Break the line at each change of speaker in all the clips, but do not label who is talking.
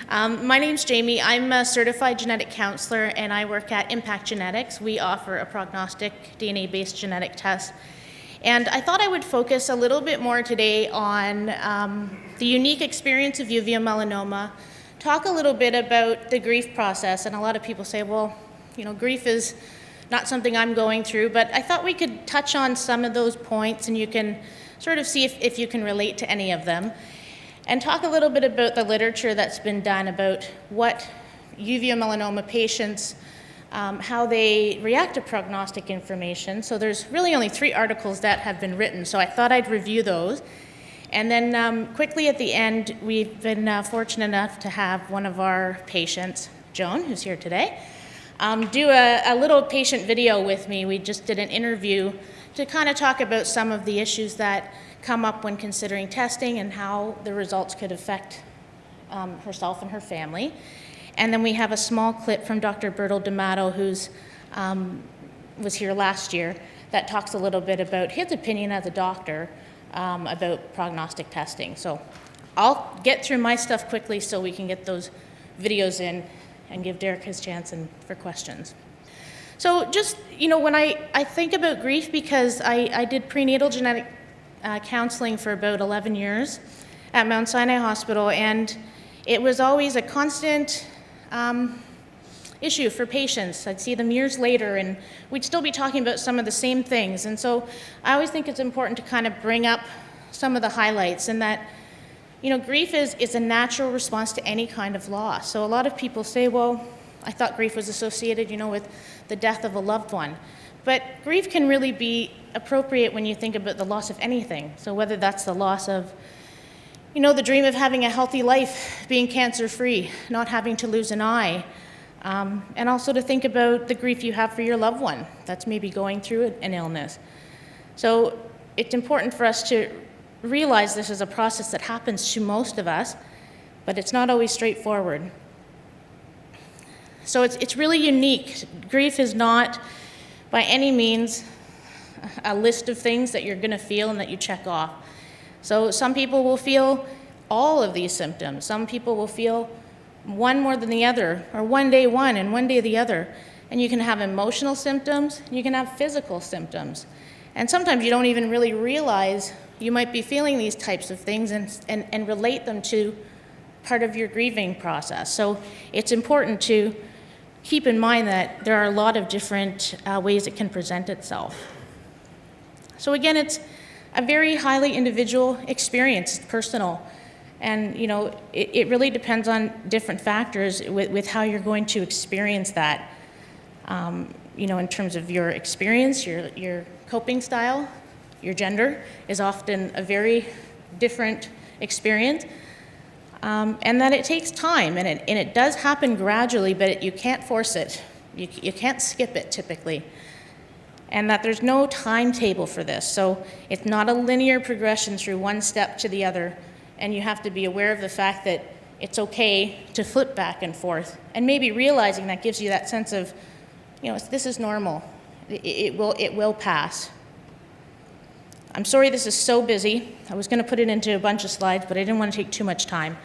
My name's Jamie. I'm a certified genetic counselor, and I work at Impact Genetics. We offer a prognostic DNA-based genetic test. And I thought I would focus a little bit more today on the unique experience of uveal melanoma, talk a little bit about the grief process. And a lot of people say, well, grief is not something I'm going through, but I thought we could touch on some of those points, and you can sort of see if you can relate to any of them. And talk a little bit about the literature that's been done about what uveal melanoma patients, how they react to prognostic information. So there's really only 3 articles that have been written, so I thought I'd review those. And then quickly at the end, we've been fortunate enough to have one of our patients, Joan, who's here today, do a little patient video with me. We just did an interview to kind of talk about some of the issues that come up when considering testing and how the results could affect herself and her family. And then we have a small clip from Dr. Bertel who's was here last year, that talks a little bit about his opinion as a doctor about prognostic testing. So I'll get through my stuff quickly so we can get those videos in and give Derek his chance for questions. So just, when I think about grief, because I did prenatal genetic counseling for about 11 years at Mount Sinai Hospital, and it was always a constant issue for patients. I'd see them years later, and we'd still be talking about some of the same things. And so I always think it's important to kind of bring up some of the highlights, and that, grief is a natural response to any kind of loss. So a lot of people say, well, I thought grief was associated, with the death of a loved one. But grief can really be appropriate when you think about the loss of anything. So whether that's the loss of, the dream of having a healthy life, being cancer-free, not having to lose an eye, and also to think about the grief you have for your loved one that's maybe going through an illness. So it's important for us to realize this is a process that happens to most of us, but it's not always straightforward. So it's really unique. Grief is not by any means a list of things that you're going to feel and that you check off. So some people will feel all of these symptoms. Some people will feel one more than the other, or one day one and one day the other. And you can have emotional symptoms, and you can have physical symptoms. And sometimes you don't even really realize you might be feeling these types of things and relate them to part of your grieving process. So it's important to keep in mind that there are a lot of different ways it can present itself. So again, it's a very highly individual experience, it's personal. And it really depends on different factors with how you're going to experience that. In terms of your experience, your coping style, your gender is often a very different experience. And that it takes time, and it does happen gradually, but you can't force it. You can't skip it typically. And that there's no timetable for this. So it's not a linear progression through one step to the other. And you have to be aware of the fact that it's okay to flip back and forth. And maybe realizing that gives you that sense of, this is normal. It will pass. I'm sorry this is so busy. I was going to put it into a bunch of slides, but I didn't want to take too much time.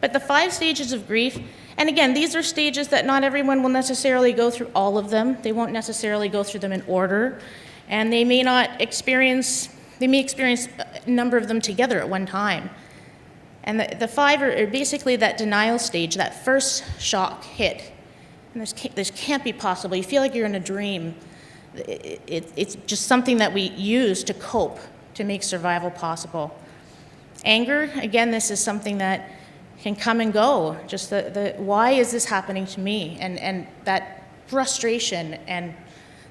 But the 5 stages of grief, and again, these are stages that not everyone will necessarily go through all of them. They won't necessarily go through them in order, and they may experience a number of them together at one time. And the 5 are basically that denial stage, that first shock hit. And this can't be possible. You feel like you're in a dream. It's just something that we use to cope, to make survival possible. Anger, again, this is something that can come and go. Just the why is this happening to me? And that frustration and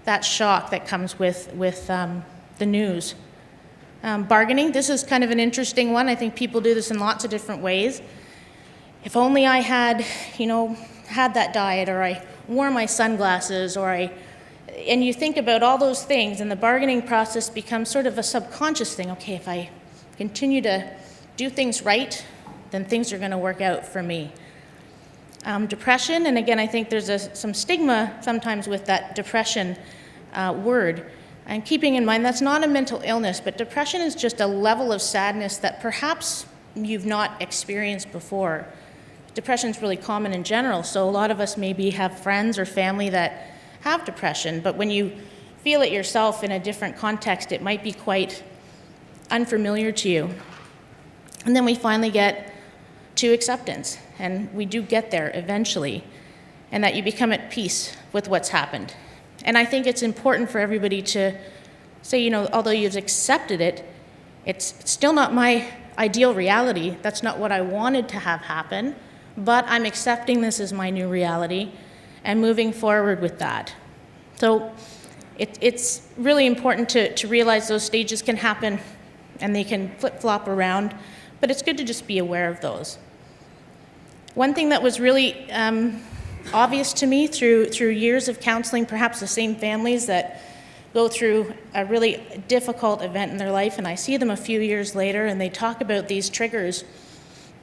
that shock that comes with the news. Bargaining, this is kind of an interesting one. I think people do this in lots of different ways. If only I had, had that diet, or I wore my sunglasses, and you think about all those things, and the bargaining process becomes sort of a subconscious thing. Okay, if I continue to do things right, then things are going to work out for me. Depression, and again, I think there's some stigma sometimes with that depression word. And keeping in mind, that's not a mental illness, but depression is just a level of sadness that perhaps you've not experienced before. depression's really common in general, so a lot of us maybe have friends or family that have depression, but when you feel it yourself in a different context, it might be quite unfamiliar to you. And then we finally get to acceptance, and we do get there eventually, and that you become at peace with what's happened. And I think it's important for everybody to say, although you've accepted it, it's still not my ideal reality. That's not what I wanted to have happen, but I'm accepting this as my new reality and moving forward with that. So it's really important to realize those stages can happen and they can flip-flop around, but it's good to just be aware of those. One thing that was really obvious to me through years of counseling, perhaps the same families that go through a really difficult event in their life, and I see them a few years later, and they talk about these triggers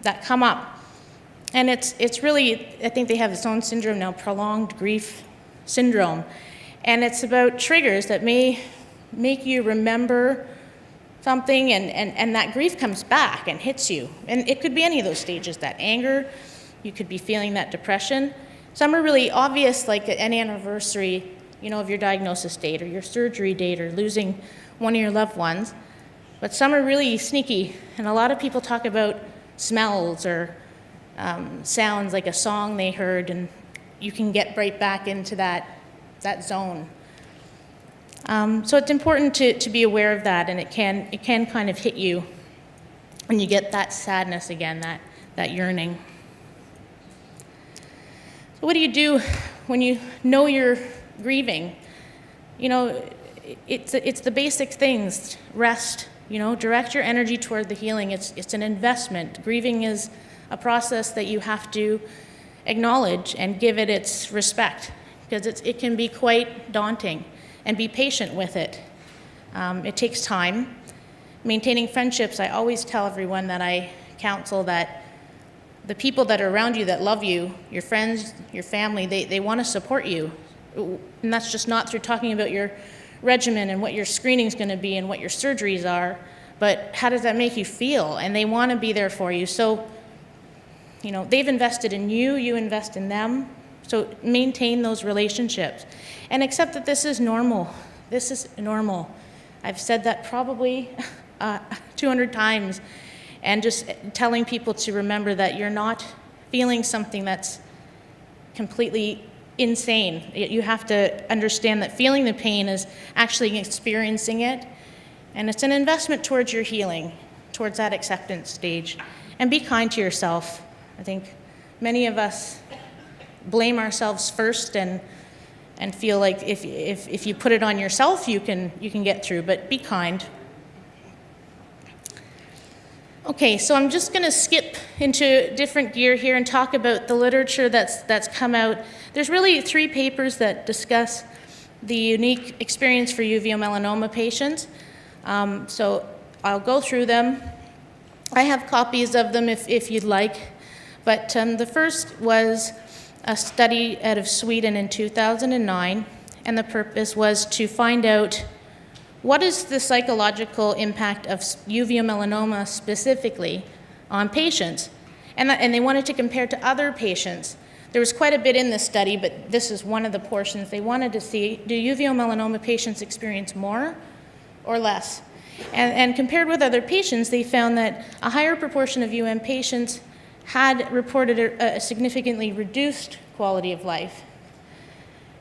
that come up. And it's really, I think they have its own syndrome now, prolonged grief syndrome. And it's about triggers that may make you remember something, and that grief comes back and hits you. And it could be any of those stages, that anger, you could be feeling that depression. Some are really obvious, like an anniversary, of your diagnosis date or your surgery date or losing one of your loved ones. But some are really sneaky, and a lot of people talk about smells or sounds, like a song they heard, and you can get right back into that zone. So it's important to be aware of that, and it can kind of hit you when you get that sadness again, that yearning. So what do you do when you know you're grieving? It's the basic things. Rest, direct your energy toward the healing. It's an investment. Grieving is a process that you have to acknowledge and give it its respect, because it can be quite daunting, and be patient with it. It takes time. Maintaining friendships, I always tell everyone that I counsel that the people that are around you that love you, your friends, your family, they want to support you. And that's just not through talking about your regimen and what your screening's going to be and what your surgeries are, but how does that make you feel? And they want to be there for you. So, they've invested in you, you invest in them. So maintain those relationships and accept that this is normal. This is normal. I've said that probably 200 times, and just telling people to remember that you're not feeling something that's completely insane. You have to understand that feeling the pain is actually experiencing it, and it's an investment towards your healing, towards that acceptance stage. And be kind to yourself. I think many of us blame ourselves first and feel like if you put it on yourself, you can get through, but be kind. Okay, so I'm just going to skip into different gear here and talk about the literature that's come out. There's really 3 papers that discuss the unique experience for uveal melanoma patients. So I'll go through them. I have copies of them if you'd like. But the first was a study out of Sweden in 2009, and the purpose was to find out what is the psychological impact of uveal melanoma specifically on patients? And they wanted to compare to other patients. There was quite a bit in this study, but this is one of the portions. They wanted to see, do uveal melanoma patients experience more or less? And compared with other patients, they found that a higher proportion of UM patients had reported a significantly reduced quality of life.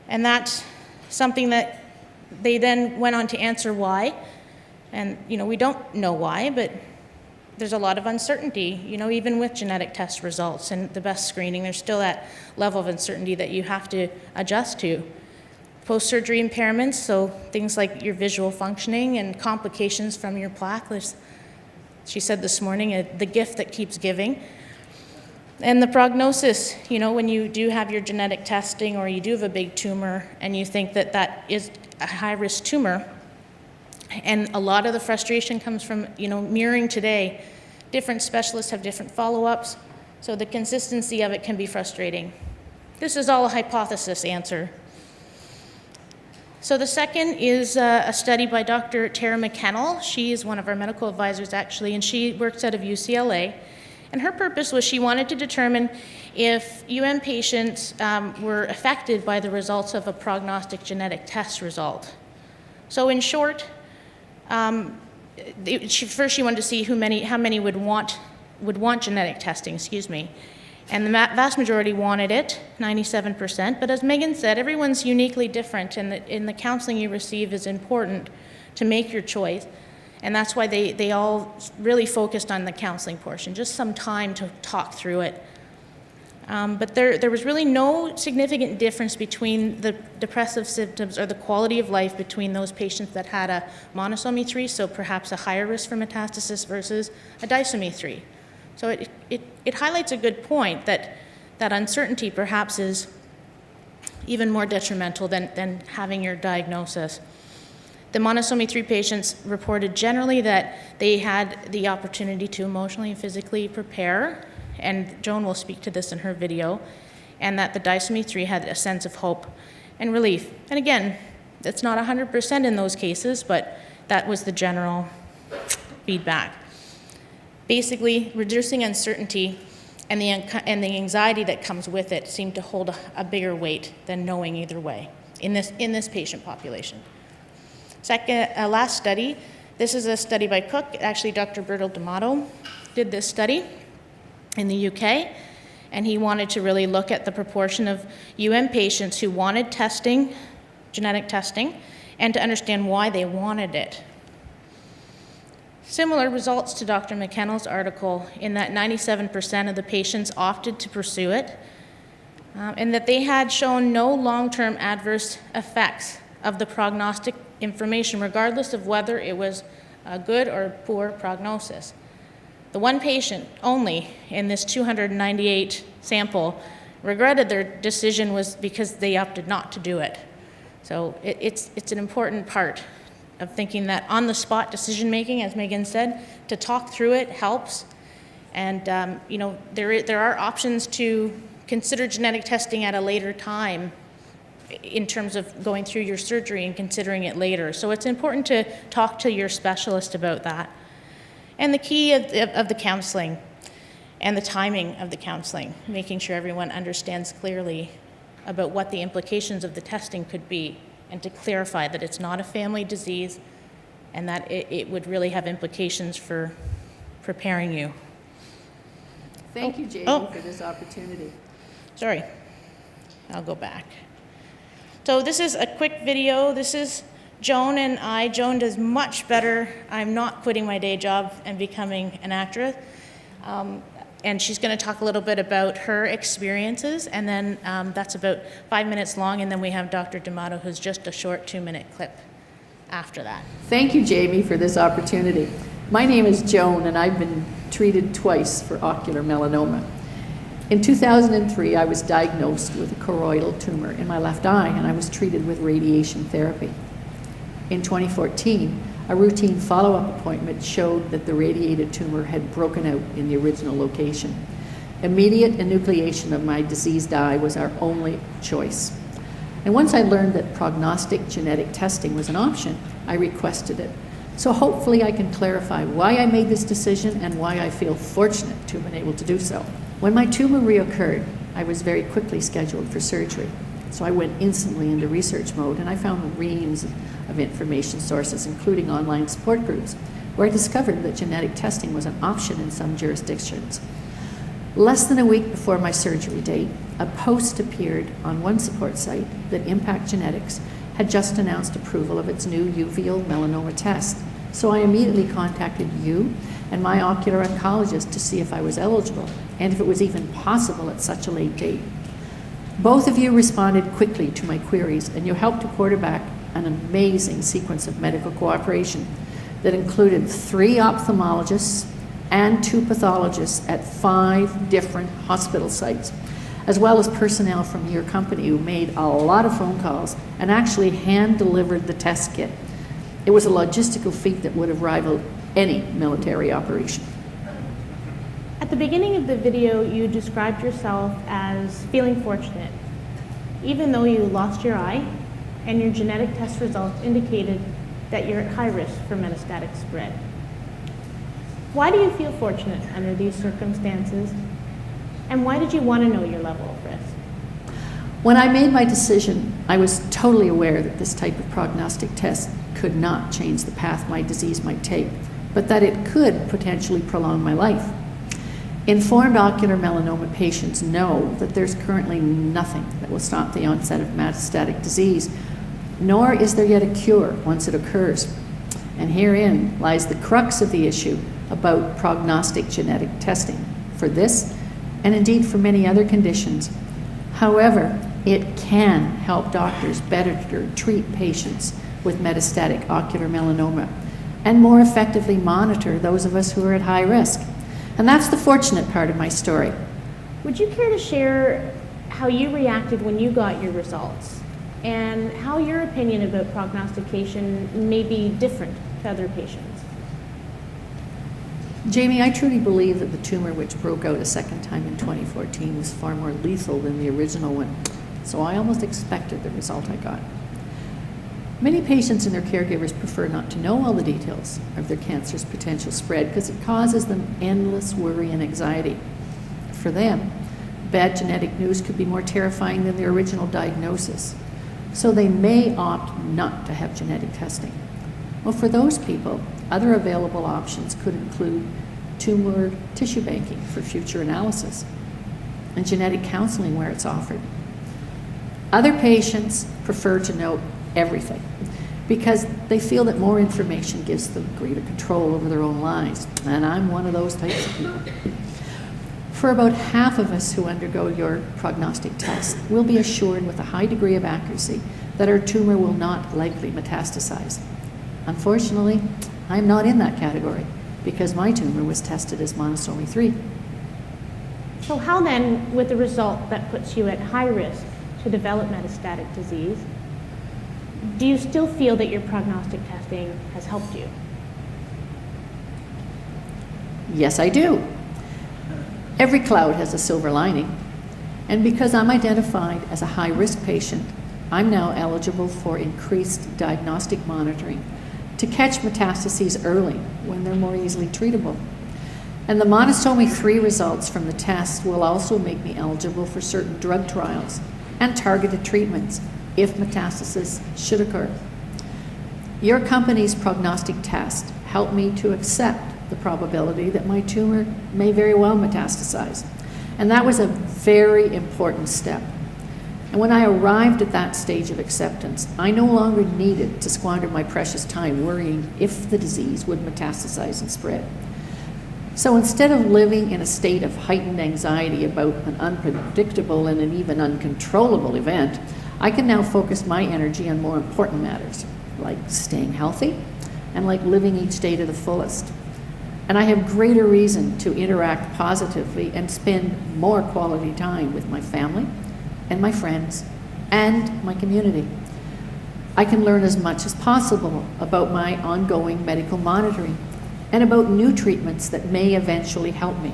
And that's something that they then went on to answer why. And, we don't know why, but there's a lot of uncertainty, even with genetic test results and the best screening, there's still that level of uncertainty that you have to adjust to. Post-surgery impairments, so things like your visual functioning and complications from your plaque. She said this morning, the gift that keeps giving. And the prognosis, when you do have your genetic testing or you do have a big tumor and you think that is a high-risk tumor, and a lot of the frustration comes from, mirroring today. Different specialists have different follow-ups, so the consistency of it can be frustrating. This is all a hypothesis answer. So the second is a study by Dr. Tara McKennell. She is one of our medical advisors, actually, and she works out of UCLA. And her purpose was she wanted to determine if patients were affected by the results of a prognostic genetic test result. So in short, first she wanted to see how many would want genetic testing, And the vast majority wanted it, 97%. But as Megan said, everyone's uniquely different, and the counseling you receive is important to make your choice. And that's why they all really focused on the counseling portion, just some time to talk through it. But there was really no significant difference between the depressive symptoms or the quality of life between those patients that had a monosomy 3, so perhaps a higher risk for metastasis, versus a disomy 3. So it highlights a good point that uncertainty perhaps is even more detrimental than having your diagnosis. The monosomy 3 patients reported generally that they had the opportunity to emotionally and physically prepare, and Joan will speak to this in her video, and that the disomy 3 had a sense of hope and relief. And again, it's not 100% in those cases, but that was the general feedback. Basically, reducing uncertainty and the anxiety that comes with it seemed to hold a bigger weight than knowing either way in this patient population. Second, last study, this is a study by Cook. Actually, Dr. Bertel did this study in the UK, and he wanted to really look at the proportion of patients who wanted testing, genetic testing, and to understand why they wanted it. Similar results to Dr. McKennell's article, in that 97% of the patients opted to pursue it, and that they had shown no long-term adverse effects of the prognostic information, regardless of whether it was a good or poor prognosis. The one patient only in this 298 sample regretted their decision was because they opted not to do it. So it's an important part of thinking that on-the-spot decision-making, as Megan said, to talk through it helps. And there are options to consider genetic testing at a later time in terms of going through your surgery and considering it later. So it's important to talk to your specialist about that. And the key of the counseling and the timing of the counseling, making sure everyone understands clearly about what the implications of the testing could be, and to clarify that it's not a family disease and that it would really have implications for preparing you.
Thank you, Jamie, for this opportunity.
Sorry, I'll go back. So this is a quick video. This is Joan and I. Joan does much better. I'm not quitting my day job and becoming an actress. And she's going to talk a little bit about her experiences, and then that's about 5 minutes long, and then we have Dr. D'Amato, who's just a short 2-minute clip after that.
Thank you, Jamie, for this opportunity. My name is Joan, and I've been treated twice for ocular melanoma. In 2003, I was diagnosed with a choroidal tumor in my left eye, and I was treated with radiation therapy. In 2014, a routine follow-up appointment showed that the radiated tumor had broken out in the original location. Immediate enucleation of my diseased eye was our only choice. And once I learned that prognostic genetic testing was an option, I requested it. So hopefully I can clarify why I made this decision and why I feel fortunate to have been able to do so. When my tumor reoccurred, I was very quickly scheduled for surgery. So I went instantly into research mode, and I found reams of information sources, including online support groups, where I discovered that genetic testing was an option in some jurisdictions. Less than a week before my surgery date, a post appeared on one support site that Impact Genetics had just announced approval of its new uveal melanoma test. So I immediately contacted you and my ocular oncologist to see if I was eligible and if it was even possible at such a late date. Both of you responded quickly to my queries, and you helped to quarterback an amazing sequence of medical cooperation that included 3 ophthalmologists and 2 pathologists at 5 different hospital sites, as well as personnel from your company who made a lot of phone calls and actually hand-delivered the test kit. It was a logistical feat that would have rivaled any military operation.
At the beginning of the video, you described yourself as feeling fortunate, even though you lost your eye and your genetic test results indicated that you're at high risk for metastatic spread. Why do you feel fortunate under these circumstances? And why did you want to know your level of risk?
When I made my decision, I was totally aware that this type of prognostic test could not change the path my disease might take, but that it could potentially prolong my life. Informed ocular melanoma patients know that there's currently nothing that will stop the onset of metastatic disease, nor is there yet a cure once it occurs. And herein lies the crux of the issue about prognostic genetic testing for this, and indeed for many other conditions. However, it can help doctors better treat patients with metastatic ocular melanoma and more effectively monitor those of us who are at high risk. And that's the fortunate part of my story.
Would you care to share how you reacted when you got your results and how your opinion about prognostication may be different to other patients?
Jamie, I truly believe that the tumor which broke out a second time in 2014 was far more lethal than the original one, so I almost expected the result I got. Many patients and their caregivers prefer not to know all the details of their cancer's potential spread because it causes them endless worry and anxiety. For them, bad genetic news could be more terrifying than their original diagnosis, so they may opt not to have genetic testing. Well, for those people, other available options could include tumor tissue banking for future analysis and genetic counseling where it's offered. Other patients prefer to know everything because they feel that more information gives them greater control over their own lives, and I'm one of those types of people. For about half of us who undergo your prognostic test, we'll be assured with a high degree of accuracy that our tumor will not likely metastasize. Unfortunately, I'm not in that category because my tumor was tested as monosomy 3.
So how then, with the result that puts you at high risk to develop metastatic disease, do you still feel that your prognostic testing has helped you?
Yes, I do. Every cloud has a silver lining, and because I'm identified as a high-risk patient, I'm now eligible for increased diagnostic monitoring to catch metastases early when they're more easily treatable. And the monosomy 3 results from the test will also make me eligible for certain drug trials and targeted treatments if metastasis should occur. Your company's prognostic test helped me to accept the probability that my tumor may very well metastasize. And that was a very important step. And when I arrived at that stage of acceptance, I no longer needed to squander my precious time worrying if the disease would metastasize and spread. So instead of living in a state of heightened anxiety about an unpredictable and an even uncontrollable event, I can now focus my energy on more important matters, like staying healthy and like living each day to the fullest. And I have greater reason to interact positively and spend more quality time with my family and my friends and my community. I can learn as much as possible about my ongoing medical monitoring and about new treatments that may eventually help me.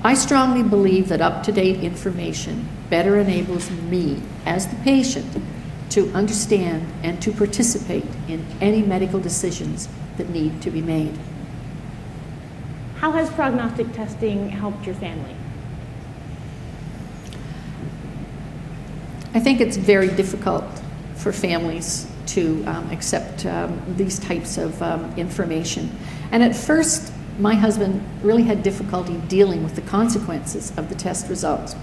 I strongly believe that up-to-date information better enables me as the patient to understand and to participate in any medical decisions that need to be made.
How has prognostic testing helped your family?
I think it's very difficult for families to accept these types of information. And at first, my husband really had difficulty dealing with the consequences of the test results.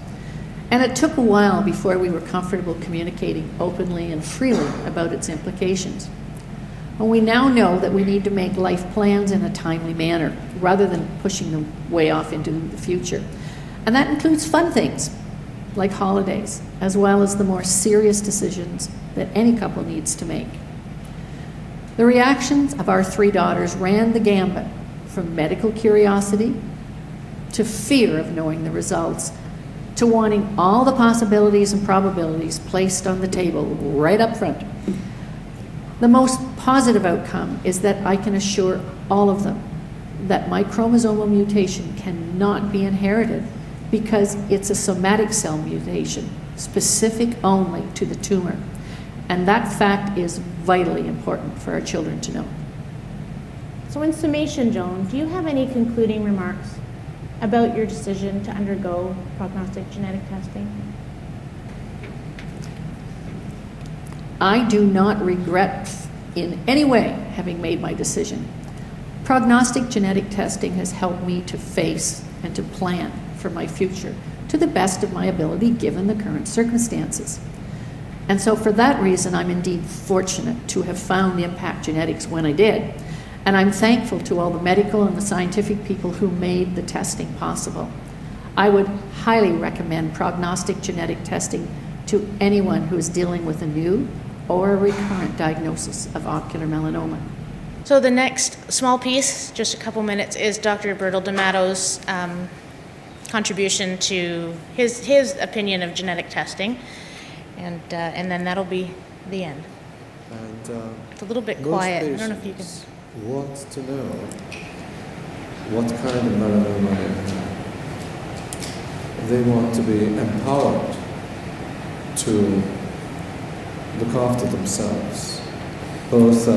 And it took a while before we were comfortable communicating openly and freely about its implications. And we now know that we need to make life plans in a timely manner rather than pushing them way off into the future. And that includes fun things like holidays, as well as the more serious decisions that any couple needs to make. The reactions of our 3 daughters ran the gambit from medical curiosity to fear of knowing the results to wanting all the possibilities and probabilities placed on the table right up front. The most positive outcome is that I can assure all of them that my chromosomal mutation cannot be inherited because it's a somatic cell mutation, specific only to the tumor. And that fact is vitally important for our children to know.
So in summation, Joan, do you have any concluding remarks about your decision to undergo prognostic genetic testing?
I do not regret in any way having made my decision. Prognostic genetic testing has helped me to face and to plan for my future to the best of my ability given the current circumstances. And so for that reason, I'm indeed fortunate to have found Impact Genetics when I did. And I'm thankful to all the medical and the scientific people who made the testing possible. I would highly recommend prognostic genetic testing to anyone who is dealing with a new or a recurrent diagnosis of ocular melanoma.
So the next small piece, just a couple minutes, is Dr. Bertel D'Amato's contribution to his opinion of genetic testing, and then that'll be the end.
And
It's a little bit quiet. I don't know if you can.
Want to know what kind of melanoma they have. They want to be empowered to look after themselves, both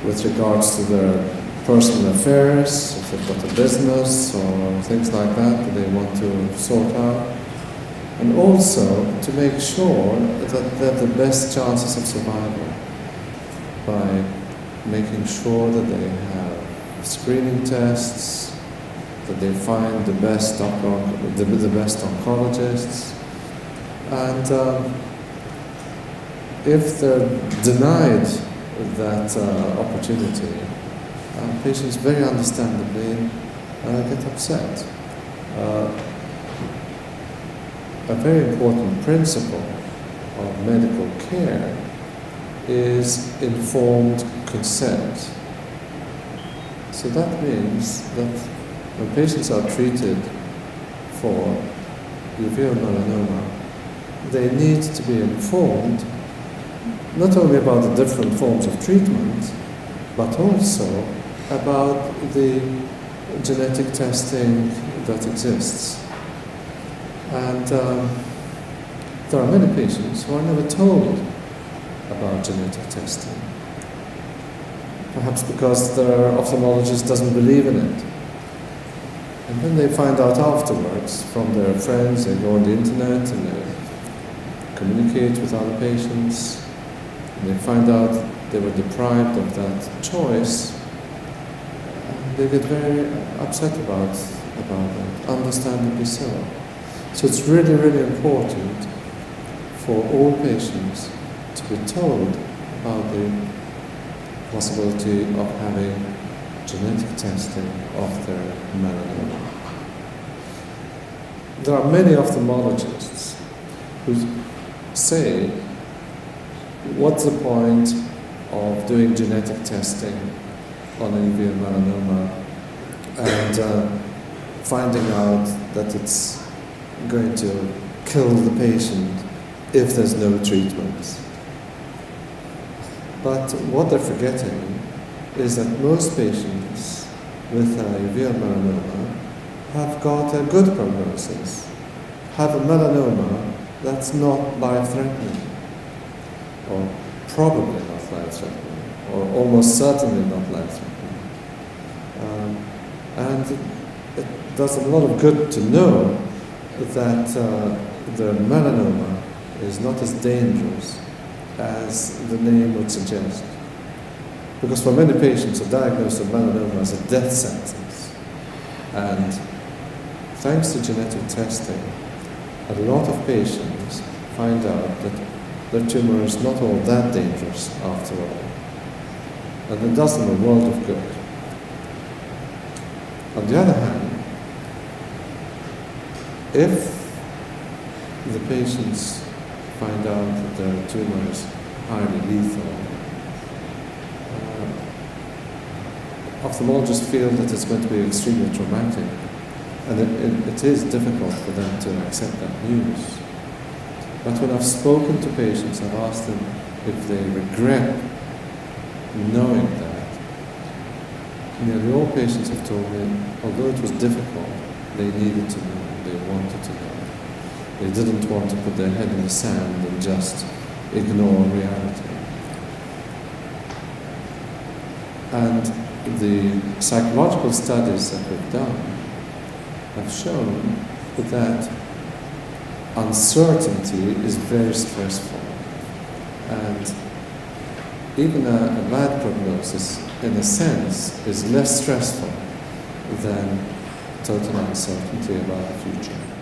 with regards to their personal affairs, if they've got a business or things like that they want to sort out, and also to make sure that they have the best chances of survival by making sure that they have screening tests, that they find the best oncologists, and if they're denied that opportunity, patients very understandably get upset. A very important principle of medical care is informed consent. So that means that when patients are treated for uveal melanoma, they need to be informed not only about the different forms of treatment, but also about the genetic testing that exists. And there are many patients who are never told about genetic testing. Perhaps because their ophthalmologist doesn't believe in it. And then they find out afterwards from their friends, they go on the internet and they communicate with other patients, and they find out they were deprived of that choice, and they get very upset about that, understandably so. So it's really, really important for all patients to be told about the possibility of having genetic testing of their melanoma. There are many ophthalmologists who say, what's the point of doing genetic testing on uveal melanoma and finding out that it's going to kill the patient if there's no treatment? But what they're forgetting is that most patients with uveal melanoma have got a good prognosis, have a melanoma that's not life-threatening, or probably not life-threatening, or almost certainly not life-threatening. And it does a lot of good to know that the melanoma is not as dangerous as the name would suggest. Because for many patients, a diagnosis of melanoma is a death sentence. And thanks to genetic testing, a lot of patients find out that their tumor is not all that dangerous after all. And it does them a world of good. On the other hand, if the patients find out that their tumor is highly lethal, ophthalmologists feel that it's going to be extremely traumatic, and it is difficult for them to accept that news. But when I've spoken to patients, I've asked them if they regret knowing that. Nearly all patients have told me, although it was difficult, they needed to know, they wanted to know. They didn't want to put their head in the sand and just ignore reality. And the psychological studies that we've done have shown that uncertainty is very stressful. And even a bad prognosis, in a sense, is less stressful than total uncertainty about the future.